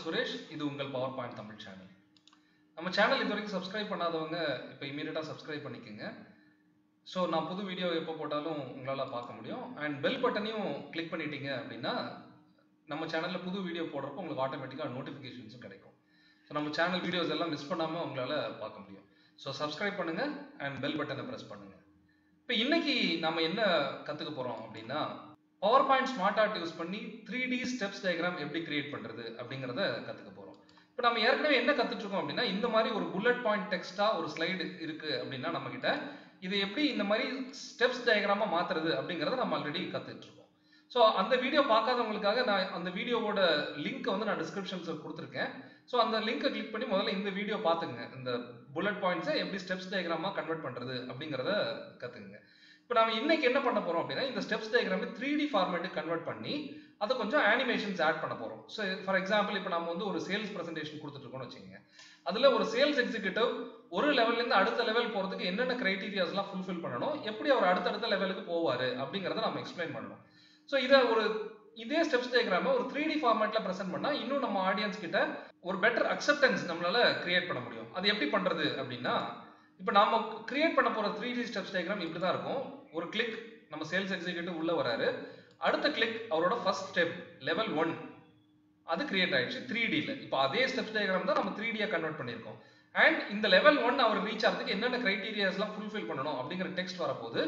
சுரேஷ். இது உங்கள் PowerPoint Tamil channel. நம்ம சேனல் இது வரைக்கும் சப்ஸ்கிரைப் பண்ணாதவங்க இப்போ இமீடியட்டா சப்ஸ்கிரைப் பண்ணிக்கங்க. ஸோ நான் புது வீடியோ எப்போ போட்டாலும் உங்களால் பார்க்க முடியும். அண்ட் பெல் பட்டனையும் கிளிக் பண்ணிட்டீங்க அப்படின்னா நம்ம சேனலில் புது வீடியோ போடுறப்போ உங்களுக்கு ஆட்டோமேட்டிக்காக நோட்டிஃபிகேஷன்ஸும் கிடைக்கும். ஸோ நம்ம சேனல் வீடியோஸ் எல்லாம் மிஸ் பண்ணாமல் உங்களால் பார்க்க முடியும். ஸோ சப்ஸ்கிரைப் பண்ணுங்கள் அண்ட் பெல் பட்டனை ப்ரெஸ் பண்ணுங்கள். இப்போ இன்னைக்கு நம்ம என்ன கற்றுக்க போகிறோம் அப்படின்னா, PowerPoint ஸ்மார்ட் ஆர்ட் யூஸ் பண்ணி 3D ஸ்டெப்ஸ் டயக்ராம் எப்படி கிரியேட் பண்ணுறது அப்படிங்கிறத கற்றுக்க போகிறோம். இப்போ நம்ம ஏற்கனவே என்ன கற்றுட்ருக்கோம் அப்படின்னா, இந்த மாதிரி ஒரு புல்லட் பாயிண்ட் டெக்ஸ்ட்டாக ஒரு ஸ்லைடு இருக்குது அப்படின்னா நம்மக்கிட்ட இதை எப்படி இந்த மாதிரி ஸ்டெப்ஸ் டயக்ராமாக மாற்றுறது அப்படிங்கிறத நம்ம ஆல்ரெடி கற்றுட்ருக்கோம். ஸோ அந்த வீடியோ பார்க்காதவங்களுக்காக நான் அந்த வீடியோவோட லிங்க்கை வந்து நான் டிஸ்கிரிப்ஷன்ஸில் கொடுத்துருக்கேன். ஸோ அந்த லிங்கை கிளிக் பண்ணி முதல்ல இந்த வீடியோ பார்த்துங்க. இந்த புல்லட் பாயிண்ட்ஸை எப்படி ஸ்டெப்ஸ் டயக்ராமாக கன்வெர்ட் பண்ணுறது அப்படிங்கிறத கற்றுக்குங்க. இப்போ நம்ம இன்னைக்கு என்ன பண்ண போகிறோம் அப்படின்னா, இந்த ஸ்டெப்ஸ் டயக்ராமை 3D ஃபார்மேட்டுக்கு கன்வெர்ட் பண்ணி அதை கொஞ்சம் அனிமேஷன்ஸ் ஆட் பண்ண போகிறோம். ஸோ ஃபார் எக்ஸாம்பிள் இப்போ நம்ம வந்து ஒரு சேல்ஸ் ப்ரெசன்டேஷன் கொடுத்துட்ருக்கோம்னு வச்சுக்கோங்க. அதில் ஒரு சேல்ஸ் எக்ஸிக்யூட்டிவ் ஒரு லெவல்லேருந்து அடுத்த லெவல் போகிறதுக்கு என்னென்ன க்ரைட்டீரியாஸ்லாம் ஃபுல்ஃபில் பண்ணணும், எப்படி அவர் அடுத்தடுத்த லெவலுக்கு போவார் அப்படிங்கிறத நம்ம எக்ஸ்பிளைன் பண்ணணும். ஸோ இதை இதே ஸ்டெப்ஸ் டயக்ராமை ஒரு 3D ஃபார்மேட்டில் ப்ரெசென்ட் பண்ணால் இன்னும் நம்ம ஆடியன்ஸ் கிட்ட ஒரு பெட்டர் அக்செப்டன்ஸ் நம்மளால கிரியேட் பண்ண முடியும். அது எப்படி பண்ணுறது அப்படின்னா, இப்போ நாம கிரியேட் பண்ண போகிற 3D ஸ்டெப்ஸ் டயக்ராம் இப்படி தான் இருக்கும். ஒரு கிளிக் நம்ம சேல்ஸ் எக்ஸிக்யூட்டிவ் உள்ளே வராரு, அடுத்த கிளிக் அவரோட ஃபர்ஸ்ட் ஸ்டெப் லெவல் 1 அது கிரியேட் ஆயிடுச்சு 3Dல. இப்போ அதே ஸ்டெப்ஸ் டயக்ராம் தான் நம்ம 3Dயா கன்வெர்ட் பண்ணியிருக்கோம். அண்ட் இந்த லெவல் 1 அவர் ரீச் ஆகிறதுக்கு என்னென்ன க்ரைட்டீரியாஸ்லாம் ஃபுல்ஃபில் பண்ணணும் அப்படிங்கிற டெக்ஸ்ட் வரப்போகுது.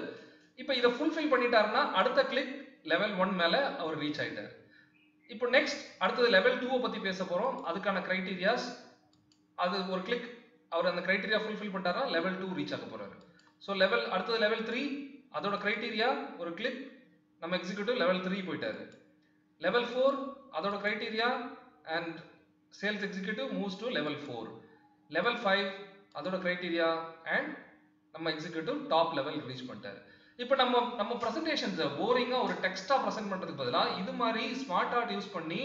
இப்போ இதை ஃபுல்ஃபில் பண்ணிட்டாருன்னா அடுத்த கிளிக் லெவல் 1 மேலே அவர் ரீச் ஆகிட்டார். இப்போ நெக்ஸ்ட் அடுத்தது லெவல் 2 பற்றி பேச போகிறோம். அதுக்கான க்ரைட்டீரியாஸ், அது ஒரு கிளிக் அவர் அந்த க்ரைட்டீரியா ஃபுல்ஃபில் பண்ணிட்டாரா லெவல் 2 ரீச் ஆக போகிறாரு. ஸோ அடுத்தது லெவல் 3 அதோட க்ரைட்டீரியா ஒரு கிளிக் நம்ம எக்ஸிக்யூட்டிவ் லெவல் 3 போயிட்டாரு. லெவல் 4 அதோட criteria and sales executive moves to level 4. Level 5 அதோட க்ரைட்டீரியா அண்ட் நம்ம எக்ஸிக்யூட்டிவ் டாப் லெவல் ரீச் பண்ணிட்டாரு. இப்போ நம்ம ப்ரெசன்டேஷன்ஸை போரிங்காக ஒரு டெக்ஸ்ட்டாக ப்ரெசென்ட் பண்ணுறதுக்கு பதிலாக இது மாதிரி ஸ்மார்ட் ஆர்ட் யூஸ் பண்ணி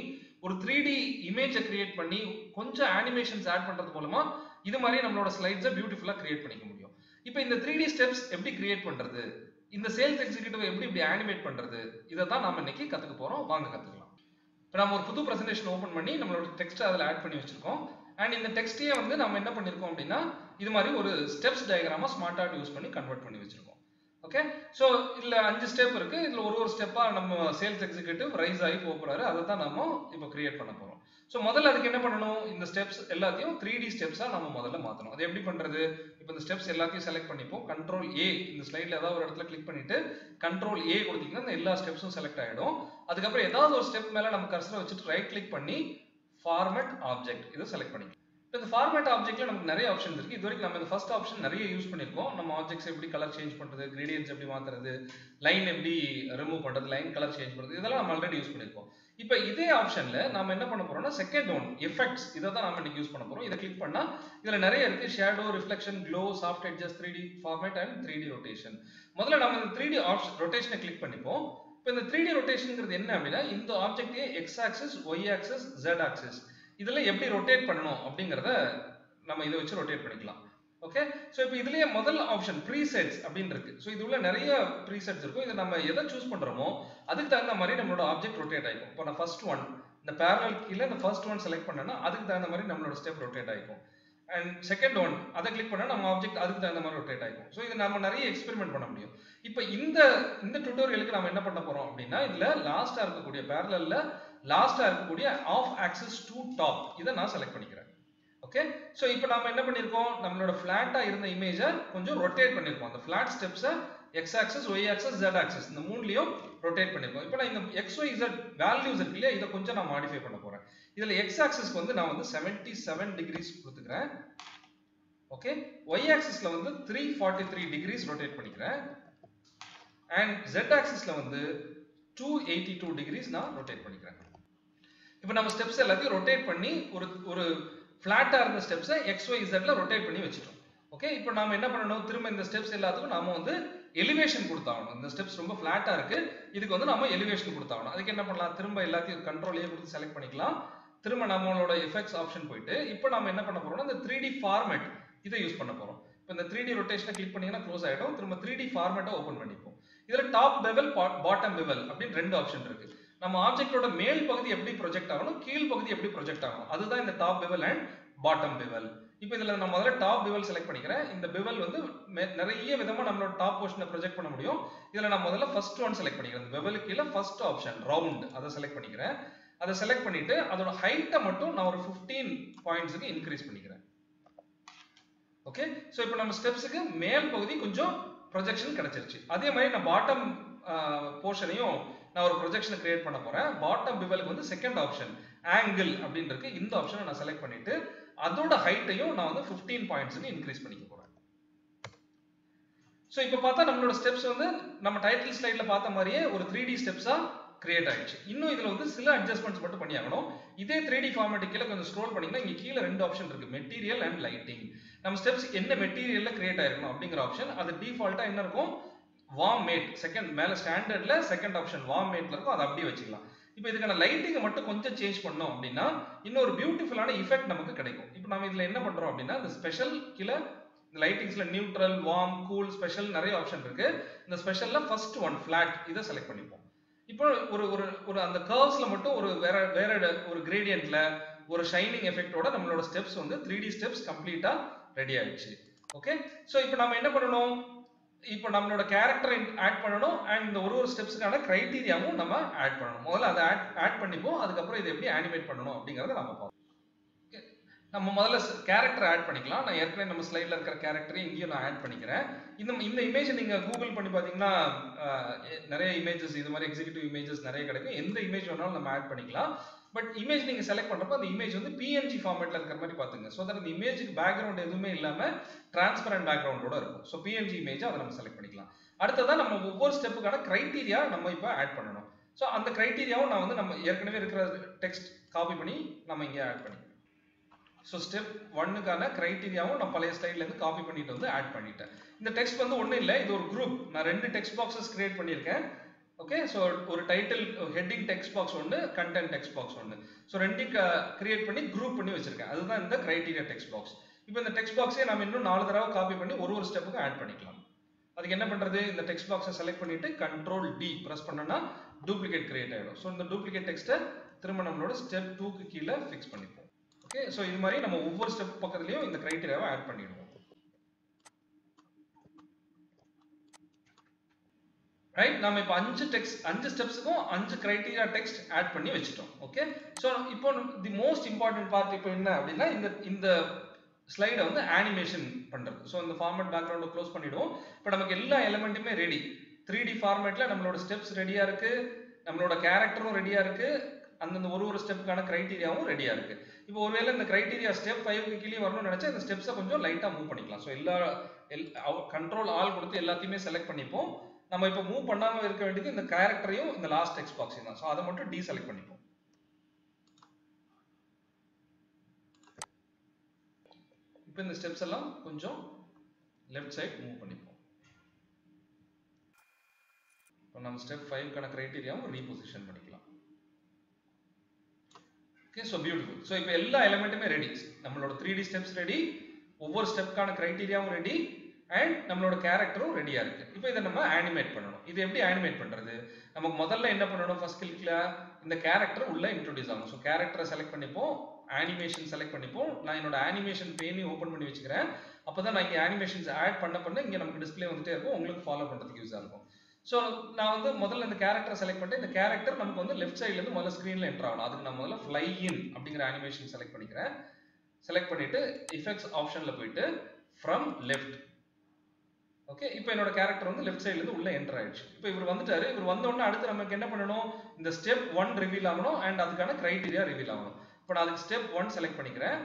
ஒரு 3D இமேஜை கிரியேட் பண்ணி கொஞ்சம் அனிமேஷன்ஸ் ஆட் பண்ணுறது மூலமாக இது மாதிரி நம்மளோட ஸ்லைட்ஸை பியூட்டிஃபுல்லாக கிரியேட் பண்ணிக்க முடியும். இப்போ இந்த 3D ஸ்டெப்ஸ் எப்படி கிரியேட் பண்ணுறது, இந்த சேல்ஸ் எக்ஸிக்யூட்டிவ் எப்படி அனிமேட் பண்ணுறது, இதை தான் நம்ம இன்னைக்கு கற்றுக்க போகிறோம். வாங்க கற்றுக்கலாம். இப்போ நம்ம ஒரு புது ப்ரெசன்டேஷன் ஓப்பன் பண்ணி நம்மளோட டெக்ஸ்ட்டை அதில் ஆட் பண்ணி வச்சிருக்கோம். அண்ட் இந்த டெக்ஸ்ட்டையே வந்து நம்ம என்ன பண்ணியிருக்கோம் அப்படின்னா, இது மாதிரி ஒரு ஸ்டெப்ஸ் டயக்ராமாக ஸ்மார்ட் ஆர்ட் யூஸ் பண்ணி கன்வெர்ட் பண்ணி வச்சிருக்கோம். ஓகே, ஸோ இதில் 5 ஸ்டெப் இருக்குது. இதில் ஒரு ஸ்டெப்பாக நம்ம சேல்ஸ் எக்ஸிக்யூட்டிவ் ரைஸ் ஆகி போகிறாரு. அதை தான் நம்ம இப்போ கிரியேட் பண்ண போகிறோம். ஸோ முதல்ல அதுக்கு என்ன பண்ணணும், இந்த ஸ்டெப்ஸ் எல்லாத்தையும் 3D ஸ்டெப்ஸாக நம்ம முதல்ல மாற்றணும். அது எப்படி பண்ணுறது, இப்போ இந்த ஸ்டெப்ஸ் எல்லாத்தையும் செலக்ட் பண்ணிப்போம். Ctrl A, இந்த ஸ்லைடில் ஏதாவது ஒரு இடத்துல கிளிக் பண்ணிட்டு Ctrl A கொடுத்தீங்கன்னா இந்த எல்லா ஸ்டெப்ஸும் செலக்ட் ஆகிடும். அதுக்கப்புறம் ஏதாவது ஒரு ஸ்டெப் மேலே நம்ம கர்சரை வச்சுட்டு ரைட் கிளிக் பண்ணி ஃபார்மேட் ஆப்ஜெக்ட் இதை செலக்ட் பண்ணிக்கலாம். இப்போ இந்த ஃபார்மேட் ஆப்ஜெக்ட்ல நமக்கு நிறைய ஆப்ஷன்ஸ் இருக்குது. இது வரைக்கும் நம்ம இந்த ஃபர்ஸ்ட் ஆப்ஷன் நிறைய யூஸ் பண்ணியிருக்கோம். நம்ம ஆப்ஜெக்ட்ஸ் எப்படி கலர் சேஞ்ச் பண்ணுறது, கிரேடியன்ஸ் எப்படி மாற்றுறது, லைன் எப்படி ரிமூவ் பண்ணுறது, லைன் கலர் சேஞ்ச் பண்ணுறது, இதெல்லாம் நம்ம ஆல்ரெடி யூஸ் பண்ணியிருக்கோம். இப்போ இதே ஆப்ஷனில் நம்ம என்ன பண்ண போகிறோம்னா செகண்ட் ஒன் எஃபெக்ட்ஸ், இதை தான் நம்ம இன்னைக்கு யூஸ் பண்ண போகிறோம். இதை கிளிக் பண்ணால் இதில் நிறைய இருக்குது. Shadow, reflection, glow, soft edges, 3D format and 3D rotation. முதல்ல நம்ம இந்த 3D ரொட்டேஷனை கிளிக் பண்ணிப்போம். இப்போ இந்த 3D ரொட்டேஷனுங்கிறது என்ன அப்படின்னா, இந்த ஆப்ஜெக்டே X axis, Y axis, Z axis இதில் எப்படி ரொட்டேட் பண்ணணும் அப்படிங்கிறத நம்ம இதை வச்சு ரொட்டேட் பண்ணிக்கலாம். ஓகே, ஸோ இப்போ இதுலேயே முதல் ஆப்ஷன் ப்ரீசெட்ஸ் அப்படின்னு இருக்கு. ஸோ இது உள்ள நிறைய ப்ரீசெட்ஸ் இருக்கும். இதை நம்ம எதை சூஸ் பண்ணுறோமோ அதுக்கு தகுந்த மாதிரி நம்மளோட ஆப்ஜெக்ட் ரொட்டேட் ஆகிக்கும். இப்போ நான் ஃபர்ஸ்ட் ஒன் இந்த பேரலல் கீழே இந்த ஃபர்ஸ்ட் ஒன் செலக்ட் பண்ணேன்னா அதுக்கு தகுந்த மாதிரி நம்மளோட ஸ்டெப் ரொட்டேட் ஆகிக்கும். அண்ட் செகண்ட் ஒன் அதை கிளிக் பண்ணால் நம்ம ஆப்ஜெக்ட் அதுக்கு தகுந்த மாதிரி ரொட்டேட் ஆகிக்கும். ஸோ இது நம்ம நிறைய எக்ஸ்பெரிமெண்ட் பண்ண முடியும். இப்போ இந்த டியூட்டோரியலுக்கு நம்ம என்ன பண்ண போகிறோம் அப்படின்னா, இதில் லாஸ்ட்டாக இருக்கக்கூடிய பேரலல்ல லாஸ்ட்டாக இருக்கக்கூடிய ஆஃப் ஆக்சிஸ் டு டாப் இதை நான் செலக்ட் பண்ணிக்கிறேன். ஓகே, ஸோ இப்போ நம்ம என்ன பண்ணியிருக்கோம், நம்மளோட ஃப்ளாட்டாக இருந்த இமேஜை கொஞ்சம் ரொட்டேட் பண்ணியிருக்கோம். அந்த ஃப்ளாட் ஸ்டெப்ஸை X axis, Y axis, Z axis இந்த மூணுலையும் ரொட்டேட் பண்ணியிருக்கோம். இப்போ நான் இந்த எக்ஸ், ஒய், ஜெட் வேல்யூஸ் இருக்கு இல்லையா, இதை கொஞ்சம் நான் மாடிஃபை பண்ண போகிறேன். இதில் எக்ஸ் ஆக்சிஸ்க்கு வந்து நான் வந்து 77 டிகிரிஸ் கொடுத்துக்கிறேன். ஓகே, ஒய் ஆக்சிஸில் வந்து 343 டிகிரிஸ் ரொட்டேட் பண்ணிக்கிறேன். அண்ட் ஜெட் ஆக்சிஸில் வந்து 282 டிகிரிஸ் நான் ரொட்டேட் பண்ணிக்கிறேன். இப்போ நம்ம ஸ்டெப்ஸ் எல்லாத்தையும் ரொட்டேட் பண்ணி ஒரு ஃப்ளாட்டாக இருந்த ஸ்டெப்ஸை எக்ஸ், ஒய், இசட்ல ரொட்டேட் பண்ணி வச்சுட்டோம். ஓகே, இப்போ நாம என்ன பண்ணணும், திரும்ப இந்த ஸ்டெப்ஸ் எல்லாத்துக்கும் நாம வந்து எலிவேஷன் கொடுத்தாகணும். இந்த ஸ்டெப்ஸ் ரொம்ப ஃப்ளாட்டாக இருக்கு, இதுக்கு வந்து நம்ம எலிவேஷன் கொடுத்தாகணும். அதுக்கு என்ன பண்ணலாம், திரும்ப எல்லாத்தையும் Ctrl A கொடுத்து செலக்ட் பண்ணிக்கலாம். திரும்ப நம்மளோட எஃபெக்ட்ஸ் ஆப்ஷன் போயிட்டு இப்போ நம்ம என்ன பண்ண போறோம்னா இந்த 3D ஃபார்மேட் இதை யூஸ் பண்ண போறோம். இப்போ இந்த 3D ரொட்டேஷனை கிளிக் பண்ணீங்கன்னா க்ளோஸ் ஆகிடும். திரும்ப 3D ஃபார்மேட்டை ஓப்பன் பண்ணிப்போம். இதில் டாப் பெவல், பாட்டம் பெவல் அப்படின்னு 2 ஆப்ஷன் இருக்கு. நம்ம ஆப்ஜெக்ட்டோட மேல் பகுதி எப்படி ப்ரொஜெக்ட் ஆகணும், கீழ் பகுதி எப்படி ப்ரொஜெக்ட் ஆகணும், அதுதான் இந்த top bevel and bottom bevel. இப்போ இதுல நான் முதல்ல டாப் பெவல் செலக்ட் பண்ணிக்கிறேன். இந்த பெவல் வந்து நிறைய விதமா நம்மளோட டாப் போர்ஷனை ப்ரொஜெக்ட் பண்ண முடியும். இதுல நான் முதல்ல ஃபர்ஸ்ட் ஒன் செலக்ட் பண்ணிக்கிறேன். இந்த பெவலுக்கு கீழே ஃபர்ஸ்ட் ஆப்ஷன் ரவுண்ட், அதை செலக்ட் பண்ணிக்கிறேன். அதை செலக்ட் பண்ணிட்டு அதோட ஹைட்டை மட்டும் நான் ஒரு 15 பாயிண்ட்ஸுக்கு இன்க்ரீஸ் பண்ணிக்கிறேன். ஓகே, ஸோ இப்போ நம்ம ஸ்டெப்ஸுக்கு மேல் பகுதி கொஞ்சம் ப்ரொஜெக்ஷன் கிடைச்சிருச்சு. அதே மாதிரி நான் பாட்டம் போர்ஷனையும் நான் ஒரு ப்ரொஜெக்ஷன் கிரியேட் பண்ண போறேன். பாட்டம் பெவலுக்கு வந்து செகண்ட் ஆப்ஷன் ஆங்கிள் அப்படின்னு இருக்கு. இந்த ஆப்ஷனை நான் செலக்ட் பண்ணிட்டு அதோட ஹைட்டையும் நான் வந்து 15 பாயிண்ட்ஸ்க்கு இன்க்ரீஸ் பண்ணிக்க போறேன். ஸோ இப்போ பார்த்தா நம்மளோட ஸ்டெப்ஸ் வந்து நம்ம டைட்டில் ஸ்லைட்ல பார்த்த மாதிரியே ஒரு 3D ஸ்டெப்ஸா கிரியேட் ஆயிடுச்சு. இன்னும் இதுல வந்து சில அட்ஜஸ்ட்மெண்ட்ஸ் மட்டும் பண்ணி ஆகணும். இதே 3D ஃபார்மேட் கீழே கொஞ்சம் ஸ்க்ரோல் பண்ணீங்கன்னா இங்க கீழே 2 ஆப்ஷன் இருக்கு, மெட்டீரியல் அண்ட் லைட்டிங். நம்ம ஸ்டெப்ஸ் என்ன மெட்டீரியல்ல கிரியேட் ஆயிருக்கணும் அப்படிங்கிற ஆப்ஷன். அது டிஃபால்ட்டா என்ன இருக்கும், வார்ம் மேட் செகண்ட் மேல ஸ்டாண்டர்ட்ல செகண்ட் ஆப்ஷன் வார்ம் மேட்ல இருக்கும், அதை அப்படியே வச்சுக்கலாம். இப்போ இதுக்கான லைட்டிங்கை மட்டும் கொஞ்சம் சேஞ்ச் பண்ணோம் அப்படின்னா இன்னொரு பியூட்டிஃபுல்லான எஃபெக்ட் நமக்கு கிடைக்கும். இப்போ நம்ம இதுல என்ன பண்றோம் அப்படின்னா இந்த ஸ்பெஷல் கீழே லைட்டிங்ஸ்ல நியூட்ரல், வார்ம், கூல், ஸ்பெஷல் நிறைய ஆப்ஷன் இருக்கு. இந்த ஸ்பெஷல்ல ஃபர்ஸ்ட் ஒன் ஃபிளாட், இதை செலக்ட் பண்ணிப்போம். இப்போ ஒரு ஒரு ஒரு அந்த கர்வ்ஸ்ல மட்டும் ஒரு வேற ஒரு கிரேடியன்ட்ல ஒரு ஷைனிங் எஃபெக்டோட நம்மளோட ஸ்டெப்ஸ் வந்து 3D ஸ்டெப்ஸ் கம்ப்ளீட்டா ரெடி ஆயிடுச்சு. ஓகே, ஸோ இப்போ நம்ம என்ன பண்ணணும், இப்போ நம்மளோட கேரக்டரை ஆட் பண்ணணும் அண்ட் இந்த ஒரு ஸ்டெப்ஸுக்கான கிரைட்டீரியாவும் நம்ம ஆட் பண்ணணும். முதல்ல அதை ஆட் பண்ணிப்போம், அதுக்கப்புறம் இதை எப்படி அனிமேட் பண்ணணும் அப்படிங்கறத நம்ம பார்ப்போம். நம்ம முதல்ல கேரக்டர் ஆட் பண்ணிக்கலாம். நான் ஏற்கனவே நம்ம ஸ்லைட்ல இருக்கிற கேரக்டரை இங்கேயும் நான் ஆட் பண்ணிக்கிறேன். இந்த இமேஜ் நீங்க கூகுள் பண்ணி பாத்தீங்கன்னா நிறைய இமேஜஸ் இது மாதிரி எக்ஸிகியூட்டிவ் இமேஜஸ் நிறைய கிடைக்கும். எந்த இமேஜ் வேணாலும் நம்ம ஆட் பண்ணிக்கலாம். பட் இமேஜ் நீங்க செலக்ட் பண்றப்ப அந்த இமேஜ் வந்து PNG ஃபார்மேட்ல இருக்கிற மாதிரி பாத்துங்க. ஸோ தட் அந்த இமேஜுக்கு பேக்ரவுண்ட் எதுவுமே இல்லாம டிரான்ஸ்பரண்ட் பேக்ரவுண்டோட இருக்கும். ஸோ PNG இமேஜ் அதை நம்ம செலக்ட் பண்ணிக்கலாம். அடுத்ததான் நம்ம ஒவ்வொரு ஸ்டெப்புக்கான கிரைட்டீரியா நம்ம இப்போ ஆட் பண்ணணும். ஸோ அந்த கிரைட்டீரியாவும் நான் வந்து நம்ம ஏற்கனவே இருக்கிற டெக்ஸ்ட் காப்பி பண்ணி நம்ம இங்கே ஆட் பண்ணிக்கிறோம். ஸோ ஸ்டெப் 1க்கான கிரைட்டீரியாவும் நான் பழைய ஸ்லைட்லேருந்து காப்பி பண்ணிட்டு வந்து ஆட் பண்ணிட்டேன். இந்த டெக்ஸ்ட் வந்து ஒன்றும் இல்லை, இது ஒரு குரூப். நான் 2 டெக்ஸ்ட் பாக்ஸஸ் கிரியேட் பண்ணியிருக்கேன். ஓகே, ஸோ ஒரு டைட்டில் ஹெட்டிங் டெக்ஸ்ட் பாக்ஸ் ஒன்று, கண்டென்ட் டெக்ஸ்ட் பாக்ஸ் ஒன்று. ஸோ 2 கிரியேட் பண்ணி குரூப் பண்ணி வச்சிருக்கேன். அதுதான் இந்த கிரைட்டீரியா டெக்ஸ்ட் பாக்ஸ். இப்போ இந்த டெக்ஸ்ட் பாக்ஸே நம்ம இன்னும் 4 தடவை காப்பி பண்ணி ஒரு ஸ்டெப்புக்கு ஆட் பண்ணிக்கலாம். அதுக்கு என்ன பண்றது, இந்த டெக்ஸ்ட் பாக்ஸை செலக்ட் பண்ணிட்டு Ctrl D பிரஸ் பண்ணோம்னா டூப்ளிகேட் கிரியேட் ஆகிடும். ஸோ இந்த டூப்ளிகேட் டெக்ஸ்ட்டை திரும்ப நம்மளோட ஸ்டெப் 2க்கு கீழே ஃபிக்ஸ் பண்ணிப்போம். ஓகே, ஸோ இது மாதிரி நம்ம ஒவ்வொரு ஸ்டெப் பக்கத்துலையும் இந்த கிரைட்டீரியாவை ஆட் பண்ணிடுவோம். ரைட், நம்ம இப்போ 5 ஸ்டெப்ஸுக்கும் 5 கிரைட்டீரியா டெக்ஸ்ட் ஆட் பண்ணி வச்சுட்டோம். ஓகே, ஸோ இப்போ தி மோஸ்ட் இம்பார்ட்டன்ட் பார்ட் இப்போ என்ன அப்படின்னா இந்த ஸ்லைடை வந்து அனிமேஷன் பண்றது. ஸோ இந்த ஃபார்மேட் பேக்ரவுண்டை க்ளோஸ் பண்ணிடுவோம். இப்போ நமக்கு எல்லா எலிமெண்ட்டுமே ரெடி. 3D ஃபார்மேட்ல நம்மளோட ஸ்டெப்ஸ் ரெடியா இருக்கு, நம்மளோட கேரக்டரும் ரெடியா இருக்கு, அந்தந்த ஒரு ஸ்டெப்புக்கான கிரைட்டீரியாவும் ரெடியா இருக்கு. இப்போ ஒருவேளை இந்த கிரைட்டீரியா ஸ்டெப் 5க்கு கீழே வரணும்னு நினைச்சா இந்த ஸ்டெப்ஸை கொஞ்சம் லைட்டா மூவ் பண்ணிக்கலாம். ஸோ Ctrl ஆல் கொடுத்து எல்லாத்தையுமே செலக்ட் பண்ணிப்போம். நம்ம இப்போ மூவ் பண்ணாம இருக்க வேண்டியது இந்த கேரக்டரையும் இந்த லாஸ்ட் டெக்ஸ்ட் பாக்ஸையும் தான். ஸோ அதை மட்டும் டீசெலக்ட் பண்ணிப்போம். இப்போ இந்த ஸ்டெப்ஸ் எல்லாம் கொஞ்சம் லெஃப்ட் சைட் மூவ் பண்ணிப்போம். இப்போ நம்ம ஸ்டெப் 5க்கான கிரைட்டீரியாவும் ரீபொசிஷன் பண்ணிக்கலாம். Okay, so beautiful. ஸோ இப்போ எல்லா எலிமெண்ட்டுமே ரெடி. நம்மளோட 3D ஸ்டெப்ஸ் ரெடி, ஒவ்வொரு ஸ்டெப்புக்கான கிரைட்டீரியாவும் ரெடி அண்ட் நம்மளோட கேரக்டரும் ரெடியா இருக்கு. இப்போ இதை நம்ம அனிமேட் பண்ணணும். இது எப்படி அனிமேட் பண்றது, நமக்கு முதல்ல என்ன பண்ணணும், ஃபர்ஸ்ட் கிளிக்ல இந்த கேரக்டர் உள்ள இன்ட்ரோடியூஸ் ஆகும். ஸோ கேரக்டரை செலக்ட் பண்ணிப்போம், அனிமேஷன் செலக்ட் பண்ணிப்போம். நான் என்னோட அனிமேஷன் பேனையும் ஓப்பன் பண்ணி வச்சுக்கிறேன். அப்போதான் நான் இங்கே அனிமேஷன்ஸ் ஆட் பண்ண இங்கே நமக்கு டிஸ்பிளே வந்துட்டே இருக்கும், உங்களுக்கு ஃபாலோ பண்ணுறதுக்கு யூஸாக இருக்கும். ஸோ நான் வந்து முதல்ல இந்த கேரக்டரை செலக்ட் பண்ணிட்டு இந்த கேரக்டர் நமக்கு வந்து லெஃப்ட் சைட்லேருந்து முதல்ல ஸ்க்ரீனில் என்டர் ஆகணும். அதுக்கு நான் முதல்ல ஃப்ளை இன் அப்படிங்கிற அனிமேஷன் செலக்ட் பண்ணிக்கிறேன். செலக்ட் பண்ணிட்டு எஃபெக்ட்ஸ் ஆப்ஷனில் போயிட்டு ஃப்ரம் லெஃப்ட். ஓகே, இப்போ என்னோட கேரக்டர் வந்து லெஃப்ட் சைட்லேருந்து உள்ள என்டர் ஆயிடுச்சு. இப்போ இவர் வந்துட்டாரு. இவர் வந்தோடனே அடுத்து நமக்கு என்ன பண்ணணும், இந்த ஸ்டெப் 1 ரிவீல் ஆகணும் அண்ட் அதுக்கான கிரைட்டீரியா ரிவீல் ஆகணும். இப்போ நான் அதுக்கு ஸ்டெப் 1 செலக்ட் பண்ணிக்கிறேன்.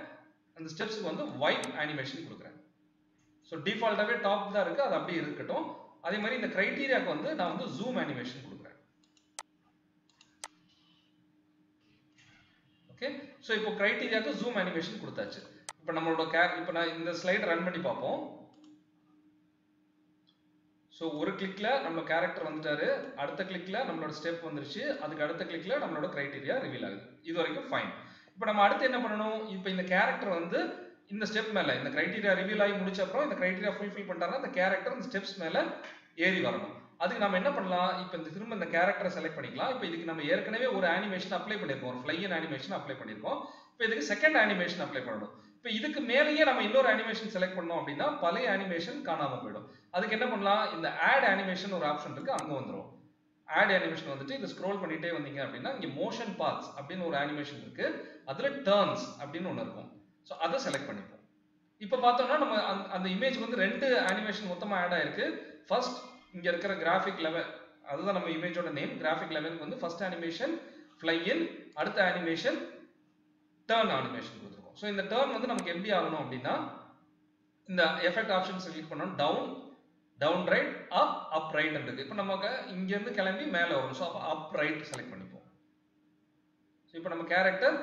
அந்த ஸ்டெப்ஸுக்கு வந்து வைப் அனிமேஷன் கொடுக்குறேன். ஸோ டிஃபால்ட்டாகவே டாப் தான் இருக்கு, அது அப்படியே இருக்கட்டும். அதே மாதிரி இந்த கிரைட்டீரியாவுக்கு வந்து நான் வந்து ஜூம் அனிமேஷன் கொடுக்குறேன். ஓகே, ஸோ இப்போ கிரைட்டீரியாவுக்கு ஜூம் அனிமேஷன் கொடுத்தாச்சு. இப்போ நம்மளோட இப்போ நான் இந்த ஸ்லைட் ரன் பண்ணி பார்ப்போம். ஸோ ஒரு கிளிக்ல நம்ம கேரக்டர் வந்துட்டாரு, அடுத்த கிளிக்ல நம்மளோட ஸ்டெப் வந்துருச்சு, அதுக்கு அடுத்த கிளிக்ல நம்மளோட கிரைட்டீரியா ரிவீல் ஆகுது. இது வரைக்கும் ஃபைன். இப்போ நம்ம அடுத்து என்ன பண்ணணும், இப்போ இந்த கேரக்டர் வந்து இந்த ஸ்டெப் மேல இந்த கிரைட்டீரியா ரிவீல் ஆகி முடிச்ச அப்புறம் இந்த கிரைட்டீரியா ஃபுல்ஃபில் பண்ணிட்டாருன்னா இந்த கேரக்டர் இந்த ஸ்டெப்ஸ் மேல ஏறி வரணும். அதுக்கு நம்ம என்ன பண்ணலாம், இப்போ இந்த திரும்ப இந்த கேரக்டரை செலக்ட் பண்ணிக்கலாம். இப்போ இதுக்கு நம்ம ஏற்கனவே ஒரு அனிமேஷன் அப்ளை பண்ணியிருக்கோம், ஒரு ஃப்ளையின் அனிமேஷன் அப்ளை பண்ணியிருக்கோம். இப்போ இதுக்கு செகண்ட் அனிமேஷன் அப்ளை பண்ணணும். இப்போ இதுக்கு மேலேயே நம்ம இன்னொரு அனிமேஷன் செலக்ட் பண்ணோம் அப்படின்னா பழைய அனிமேஷன் காணாம போயிடும். அதுக்கு என்ன பண்ணலாம், இந்த ஆட் அனிமேஷன் ஒரு ஆப்ஷன் இருக்கு, அங்க வந்துரும். ஆட் அனிமேஷன் வந்துட்டு இதை ஸ்க்ரோல் பண்ணிட்டே வந்தீங்க அப்படின்னா இங்க மோஷன் பாத்ஸ் அப்படின்னு ஒரு அனிமேஷன் இருக்கு, அதுல டர்ன்ஸ் அப்படின்னு ஒன்று இருக்கும். ஸோ அதை செலக்ட் பண்ணிப்போம். இப்போ பார்த்தோம்னா நம்ம அந்த இமேஜ் வந்து ரெண்டு அனிமேஷன் மொத்தமா ஆட் ஆயிருக்கு. ஃபர்ஸ்ட் இங்க இருக்கிற கிராஃபிக் லெவல், அதுதான் நம்ம இமேஜோட நேம். கிராஃபிக் லெவலுக்கு வந்து ஃபர்ஸ்ட் அனிமேஷன் ஃப்ளை இன், அடுத்த அனிமேஷன் டர்ன் அனிமேஷன் கொடுத்துருக்கோம். ஸோ இந்த டர்ன் வந்து நமக்கு எப்படி ஆகணும் அப்படின்னா இந்த எஃபெக்ட் ஆப்ஷன்ஸ் கிளிக் பண்ணணும், down, down right, up right இருக்கு. இப்போ நமக்கு இங்க இருந்து கிளம்பி மேலே வரும். ஸோ அப்போ அப் ரைட் செலக்ட் பண்ணிப்போம். ஸோ இப்போ நம்ம கேரக்டர்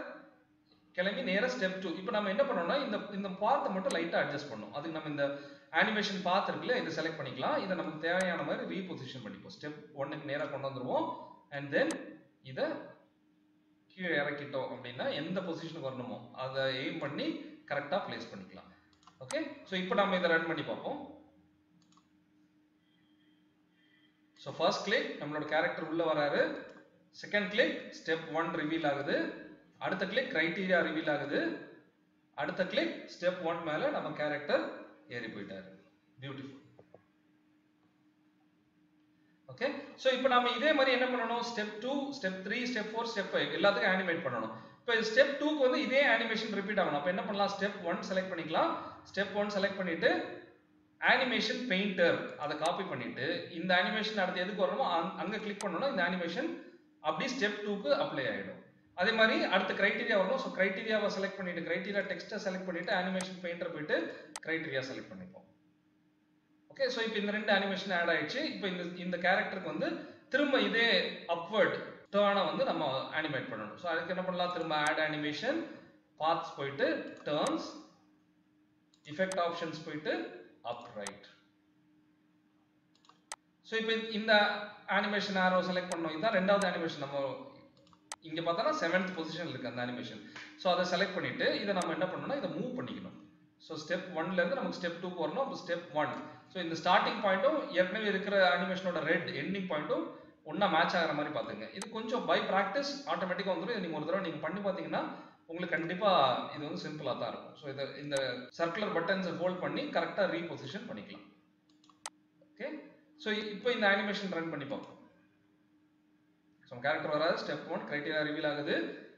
கிளம்பி நேரா ஸ்டெப் 2. இப்போ நம்ம என்ன பண்ணோம்னா இந்த பாத்தை மட்டும் லைட்டா அட்ஜஸ்ட் பண்ணணும். அதுக்கு நம்ம இந்த அனிமேஷன் பாத் இருக்குல்ல, இதை செலக்ட் பண்ணிக்கலாம். இதை நமக்கு தேவையான மாதிரி ரீபொசிஷன் பண்ணிப்போம். ஸ்டெப் 1க்கு நேரா கொண்டு வந்துருவோம். அண்ட் தென் இதை கீழே இறக்கிட்டோம் அப்படின்னா எந்த பொசிஷனுக்கு வரணுமோ அதை எய்ம் பண்ணி கரெக்டா பிளேஸ் பண்ணிக்கலாம். ஓகே, ஸோ இப்போ நம்ம இதை ரன் பண்ணி பார்ப்போம். ஸோ ஃபர்ஸ்ட் கிளிக் நம்மளோட கேரக்டர் உள்ள வராரு. செகண்ட் கிளிக் ஸ்டெப் 1 ரிவீல் ஆகுது. அடுத்த கிளிக் கிரைட்டீரியா ரிவீல் ஆகுது. அடுத்த கிளிக் ஸ்டெப் 1 மேல நம்ம கேரக்டர் ஏறி போயிட்டாரு. பியூட்டிஃபுல். ஓகே, சோ இப்போ நாம இதே மாதிரி என்ன பண்ணணும், ஸ்டெப் 2, ஸ்டெப் 3, ஸ்டெப் 4, ஸ்டெப் 5 எல்லாத்துக்கும் அனிமேட் பண்ணணும். இப்போ ஸ்டெப் 2க்கு வந்து இதே அனிமேஷன் ரிப்பீட் ஆகணும். அப்ப என்ன பண்ணலாம், ஸ்டெப் 1 செலக்ட் பண்ணிக்கலாம். ஸ்டெப் 1 செலக்ட் பண்ணிட்டு அனிமேஷன் பெயிண்டர் அதை காப்பி பண்ணிட்டு இந்த அனிமேஷன் அடுத்து எதுக்கு வரணுமோ அங்க கிளிக் பண்ணனும். இந்த அனிமேஷன் அப்படியே ஸ்டெப் 2க்கு அப்ளை ஆயிடும். அதே மாதிரி அடுத்த கிரைட்டீரியா வரணும். ஸோ கிரைட்டீரியாவை செலக்ட் பண்ணிட்டு கிரைட்டீரியா டெக்ஸ்ட்டை செலக்ட் பண்ணிட்டு அனிமேஷன் பெயிண்டர் போயிட்டு கிரைட்டீரியா செலக்ட் பண்ணிப்போம். ஓகே, ஸோ இப்போ இந்த ரெண்டு அனிமேஷன் ஆட் ஆயிடுச்சு. இப்போ இந்த கேரக்டருக்கு வந்து திரும்ப இதே அப்வர்ட் டர்னை வந்து நம்ம அனிமேட் பண்ணணும். ஸோ அதுக்கு என்ன பண்ணலாம், திரும்ப ஆட் அனிமேஷன், பாத்ஸ் போயிட்டு டர்ன்ஸ், எஃபெக்ட் ஆப்ஷன்ஸ் போயிட்டு அப் ரைட். ஸோ இப்போ இந்த அனிமேஷன் ஆரோ செலக்ட் பண்ணோம். இதுதான் ரெண்டாவது அனிமேஷன். நம்ம இங்க பார்த்தா 7th பொசிஷன் இருக்கு அந்த அனிமேஷன். ஸோ அதை செலக்ட் பண்ணிட்டு இதை நம்ம என்ன பண்ணணும்னா இதை மூவ் பண்ணிக்கணும். ஸோ ஸ்டெப் 1ல இருந்து நமக்கு ஸ்டெப் 2 வரணும். அப்போ ஸ்டெப் 1. ஸோ இந்த ஸ்டார்டிங் பாயிண்ட்டும் ஏற்கனவே இருக்கிற அனிமேஷனோட ரெட் எண்டிங் பாயிண்ட்டும் ஒன்னா மேட்ச் ஆகிற மாதிரி பார்த்துங்க. இது கொஞ்சம் பை ப்ராக்டிஸ் ஆட்டோமேட்டிக்காக வந்துடும். இது நீங்கள் ஒரு தடவை நீங்கள் பண்ணி பார்த்தீங்கன்னா உங்களுக்கு கண்டிப்பாக இது வந்து சிம்பிளாக தான் இருக்கும். ஸோ இதை இந்த சர்க்குலர் பட்டன்ஸை ஹோல்ட் பண்ணி கரெக்டாக ரீபொசிஷன் பண்ணிக்கலாம். ஓகே, ஸோ இப்போ இந்த அனிமேஷன் ரன் பண்ணி பார்ப்போம். ஸோ கேரக்டர் வராது. ஸ்டெப் 1 கிரைட்டீரியா ரிவீல் ஆகுது,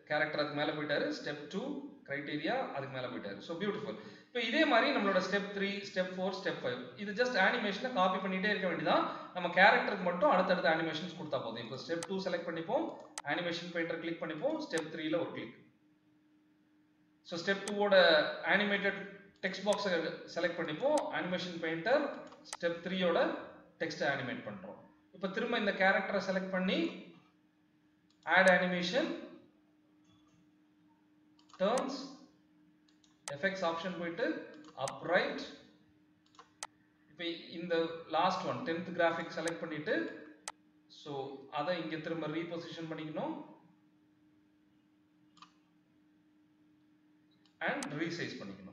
கேரக்டர் அதுக்கு மேலே போயிட்டாரு. ஸ்டெப் 2 கிரைட்டீரியா அதுக்கு மேலே போயிட்டாரு. So beautiful. இப்போ இதே மாதிரி நம்மளோட ஸ்டெப் 3, ஸ்டெப் 4, ஸ்டெப் 5 இது ஜஸ்ட் அனிமேஷனை காப்பி பண்ணிட்டே இருக்க வேண்டியதான். நம்ம கேரக்டருக்கு மட்டும் அடுத்தடுத்த அனிமேஷன்ஸ் கொடுத்தா போதும். இப்போ ஸ்டெப் 2 செலக்ட் பண்ணிப்போம், அனிமேஷன் பெயிண்டர் கிளிக் பண்ணிப்போம், ஸ்டெப் 3ல ஒரு கிளிக். ஸோ ஸ்டெப் 2ஓட அனிமேட்டட் டெக்ஸ்ட் பாக்ஸை செலக்ட் பண்ணிப்போம், அனிமேஷன் பெயிண்டர் ஸ்டெப் 3ஓட டெக்ஸ்ட்டை அனிமேட் பண்ணுறோம். இப்போ திரும்ப இந்த கேரக்டரை செலக்ட் பண்ணி add animation, turns, effects option போயிட்டு அப் ரைட். இப்போ இந்த last one 10th graphic select பண்ணிட்டு ஸோ அதை இங்கே திரும்ப ரீபொசிஷன் பண்ணிக்கணும் அண்ட் ரீசைஸ் பண்ணிக்கணும்.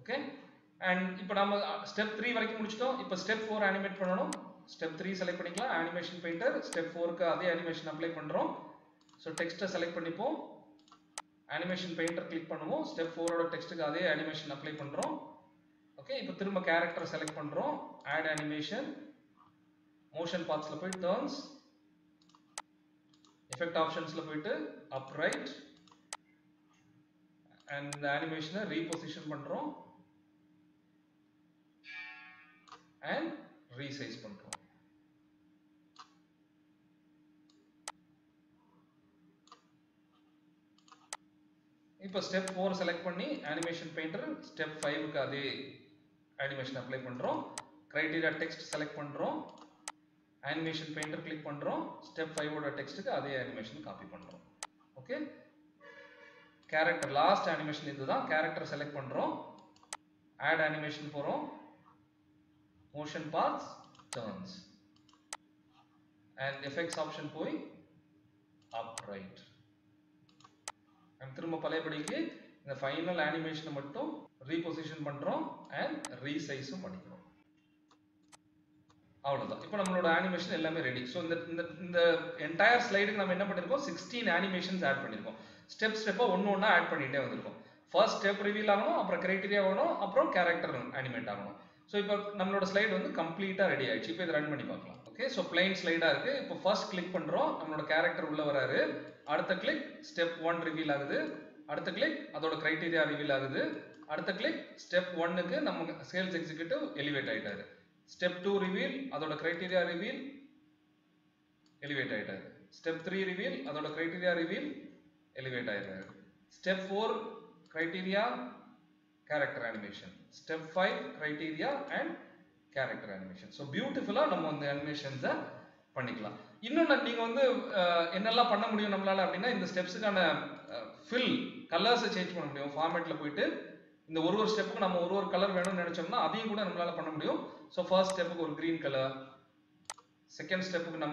ஓகே, அண்ட் இப்போ நம்ம ஸ்டெப் 3 வரைக்கும் முடிச்சிட்டோம். இப்போ ஸ்டெப் 4 அனிமேட் பண்ணணும். ஸ்டெப் 3 செலக்ட் பண்ணிக்கலாம், அனிமேஷன் பெயிண்டர். ஸ்டெப் 4க்கு அதே அனிமேஷன் அப்ளை பண்ணுறோம். ஸோ டெக்ஸ்ட்டை செலக்ட் பண்ணிப்போம், அனிமேஷன் பெயிண்டர் கிளிக் பண்ணுவோம், ஸ்டெப் 4ஓட டெக்ஸ்ட்டுக்கு அதே அனிமேஷன் அப்ளை பண்ணுறோம். ஓகே, இப்போ திரும்ப கேரக்டர் செலக்ட் பண்ணுறோம், ஆட் அனிமேஷன், மோஷன் பாத்ஸில் போய் டர்ன்ஸ், எஃபெக்ட் ஆப்ஷன்ஸில் போயிட்டு அப் ரைட் அண்ட் இந்த அனிமேஷனை ரீபொசிஷன் பண்ணுறோம் அண்ட் ரீசைஸ் பண்ணுறோம். இப்போ ஸ்டெப் 4 செலக்ட் பண்ணி அனிமேஷன் பெயிண்டர் ஸ்டெப் 5க்கு அதே அனிமேஷன் அப்ளை பண்ணுறோம், கிரைட்டீரியா டெக்ஸ்ட் செலக்ட் பண்ணுறோம், அனிமேஷன் பெயிண்டர் கிளிக் பண்ணுறோம், ஸ்டெப் 5ஓட டெக்ஸ்ட்டுக்கு அதே அனிமேஷன் காப்பி பண்ணுறோம். ஓகே, கேரக்டர் லாஸ்ட் அனிமேஷன் இதுதான். கேரக்டர் செலக்ட் பண்ணுறோம், ஆட் அனிமேஷன் போகிறோம், motion paths, turns and effects option போய் அப் ரைட். திரும்ப பழையபடிக்கு இந்த ஃபைனல் அனிமேஷனை மட்டும் ரீபொசிஷன் பண்றோம் அண்ட் ரீசைஸும் பண்ணிக்கிறோம். அவ்வளவுதான். இப்போ நம்மளோட அனிமேஷன் எல்லாமே ரெடி. ஸோ இந்த என்டையர் ஸ்லைடுக்கு நம்ம என்ன பண்ணிருக்கோம், 16 அனிமேஷன்ஸ் ஆட் பண்ணிருக்கோம். ஸ்டெப்பா ஒண்ணா ஆட் பண்ணிட்டே வந்திருக்கோம். ஃபர்ஸ்ட் ஸ்டெப் ரிவீல் ஆகணும், அப்புறம் கிரைட்டீரியா வரணும், அப்புறம் கேரக்டர் அனிமேட் ஆகணும். ஸோ இப்போ நம்மளோட ஸ்லைடு வந்து கம்ப்ளீட்டா ரெடி ஆயிடுச்சு. இப்போ இதை ரன் பண்ணி பார்க்கலாம். ஓகே, ஸோ பிளைன் ஸ்லைடா இருக்கு. இப்போ ஃபர்ஸ்ட் கிளிக் பண்றோம், நம்மளோட கேரக்டர் உள்ள வராரு. அடுத்த கிளிக் ஸ்டெப் 1 ரிவீல் ஆகுது. அடுத்த கிளிக் அதோட கிரைட்டீரியா ரிவீல் ஆகுது. அடுத்த கிளிக் ஸ்டெப் 1க்கு நம்ம சேல்ஸ் எக்ஸிக்யூட்டிவ் எலிவேட் ஆயிட்டாரு. ஸ்டெப் 2 ரிவீல் அதோட கிரைட்டீரியா ரிவீல் எலிவேட் ஆயிட்டாரு. ஸ்டெப் 3 ரிவீல் அதோட கிரைட்டீரியா ரிவீல் எலிவேட் ஆயிட்டாரு. Step 4 criteria character animation. Step 5 criteria and character animation. So பியூட்டிஃபுல்லா நம்ம அந்த அனிமேஷன்ஸை பண்ணிக்கலாம். இன்னொன்று நீங்க வந்து என்னெல்லாம் பண்ண முடியும் நம்மளால அப்படின்னா, இந்த ஸ்டெப்ஸுக்கான ஃபில் கலர்ஸை சேஞ்ச் பண்ண முடியும். ஃபார்மேட்ல போயிட்டு இந்த ஒரு ஸ்டெப்புக்கு நம்ம ஒரு கலர் வேணும்னு நினைச்சோம்னா அதையும் கூட நம்மளால பண்ண முடியும். ஸோ ஃபர்ஸ்ட் ஸ்டெப்புக்கு ஒரு கிரீன் கலர், செகண்ட் ஸ்டெப்புக்கு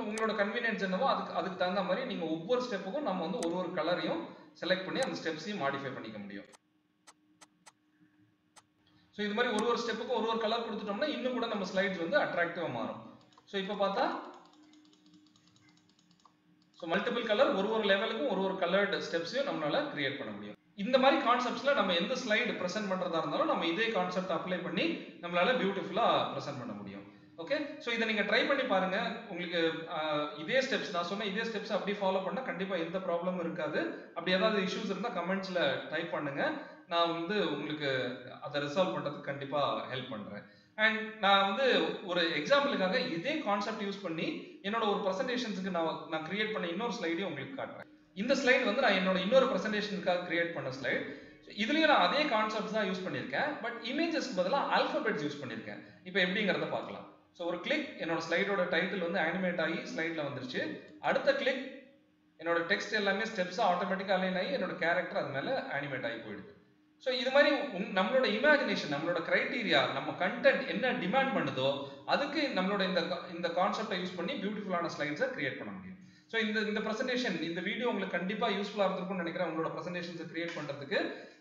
உங்களோட கன்வீனியன்ஸ் என்னவோ அதுக்கு தகுந்த மாதிரி நீங்க ஒவ்வொரு ஸ்டெப்புக்கும் நம்ம வந்து ஒரு கலரையும் செலக்ட் பண்ணி அந்த ஸ்டெப்ஸையும் மாடிஃபை பண்ணிக்க முடியும். ஸோ இது மாதிரி ஒரு ஸ்டெப்புக்கும் ஒரு கலர் கொடுத்துட்டோம்னா இன்னும் கூட நம்ம ஸ்லைட்ஸ் வந்து அட்ராக்டிவா மாறும். ஸோ இப்போ பார்த்தா மல்டிபிள் கலர் ஒரு லெவலுக்கும் ஒரு கலர்டு ஸ்டெப்ஸையும் நம்மளால கிரியேட் பண்ண முடியும். இந்த மாதிரி கான்செப்ட்ஸ்ல நம்ம எந்த ஸ்லைடு பிரசன்ட் பண்றதா இருந்தாலும் நம்ம இதே கான்செப்ட் அப்ளை பண்ணி நம்மளால பியூட்டிஃபுல்லா பிரசன்ட் பண்ண முடியும். ஓகே, ஸோ இதை நீங்க ட்ரை பண்ணி பாருங்க. உங்களுக்கு இதே ஸ்டெப்ஸ் நான் சொன்ன இதே ஸ்டெப்ஸ் அப்படி ஃபாலோ பண்ணா கண்டிப்பா எந்த ப்ராப்ளமும் இருக்காது. அப்படி ஏதாவது இஷ்யூஸ் இருந்தா கமெண்ட்ஸ்ல டைப் பண்ணுங்க. நான் வந்து உங்களுக்கு அதை ரிசால்வ் பண்றதுக்கு கண்டிப்பா ஹெல்ப் பண்றேன். அண்ட் நான் வந்து ஒரு எக்ஸாம்பிளுக்காக இதே கான்செப்ட் யூஸ் பண்ணி என்னோட ஒரு ப்ரெசன்டேஷன்ஸுக்கு நான் கிரியேட் பண்ண இன்னொரு ஸ்லைடையும் உங்களுக்கு காட்டுறேன். இந்த ஸ்லைடு வந்து நான் என்னோட இன்னொரு ப்ரெசன்டேஷனுக்காக கிரியேட் பண்ண ஸ்லைடு. இதுலயும் நான் அதே கான்செப்ட்ஸ் தான் யூஸ் பண்ணியிருக்கேன். பட் இமேஜஸ்க்கு பதிலாக ஆல்பபெட்ஸ் யூஸ் பண்ணியிருக்கேன். இப்போ எப்படிங்கிறத பார்க்கலாம். ஸோ ஒரு கிளிக் என்னோட ஸ்லைடோட டைட்டில் வந்து அனிமேட் ஆகி ஸ்லைட்ல வந்துருச்சு. அடுத்த கிளிக் என்னோட டெக்ஸ்ட் எல்லாமே ஸ்டெப்ஸா ஆட்டோமேட்டிக்கா அலைன் ஆகி என்னோட கேரக்டர் அது மேல அனிமேட் ஆகி போயிடுது. ஸோ இது மாதிரி நம்மளோட இமேஜினேஷன், நம்மளோட கிரைட்டீரியா, நம்ம கண்டென்ட் என்ன டிமாண்ட் பண்ணுதோ அதுக்கு நம்மளோட இந்த கான்செப்டை யூஸ் பண்ணி பியூட்டிஃபுல்லான ஸ்லைட்ஸை கிரியேட் பண்ண முடியும். ஸோ இந்த ப்ரெசன்டேஷன், இந்த வீடியோ உங்களுக்கு கண்டிப்பாக யூஸ்ஃபுல்லாக இருந்திருக்கும்னு நினைக்கிறேன் உங்களோட ப்ரெசன்டேஷன்ஸை கிரியேட் பண்ணுறதுக்கு.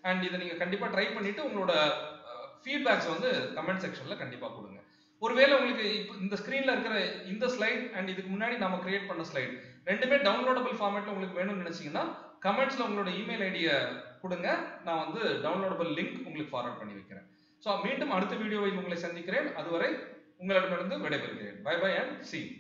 அண்ட் இதை நீங்கள் கண்டிப்பாக ட்ரை பண்ணிட்டு உங்களோட ஃபீட்பேக்ஸ் வந்து கமெண்ட் செக்ஷனில் கண்டிப்பாக கொடுங்க. ஒருவேளை உங்களுக்கு இப்போ இந்த ஸ்க்ரீனில் இருக்கிற இந்த ஸ்லைட் அண்ட் இதுக்கு முன்னாடி நம்ம கிரியேட் பண்ண ஸ்லைட் ரெண்டுமே டவுன்லோடபிள் ஃபார்மேட்டில் உங்களுக்கு வேணும்னு நினைச்சீங்கன்னா கமெண்ட்ஸில் உங்களோட இமெயில் ஐடியை கொடுங்க. நான் வந்து டவுன்லோடபிள் லிங்க் உங்களுக்கு ஃபார்வர்ட் பண்ணி வைக்கிறேன். ஸோ மீண்டும் அடுத்த வீடியோவில் உங்களை சந்திக்கிறேன். அதுவரை உங்களிடமிருந்து விடைபெறுகிறேன். Bye bye and see you.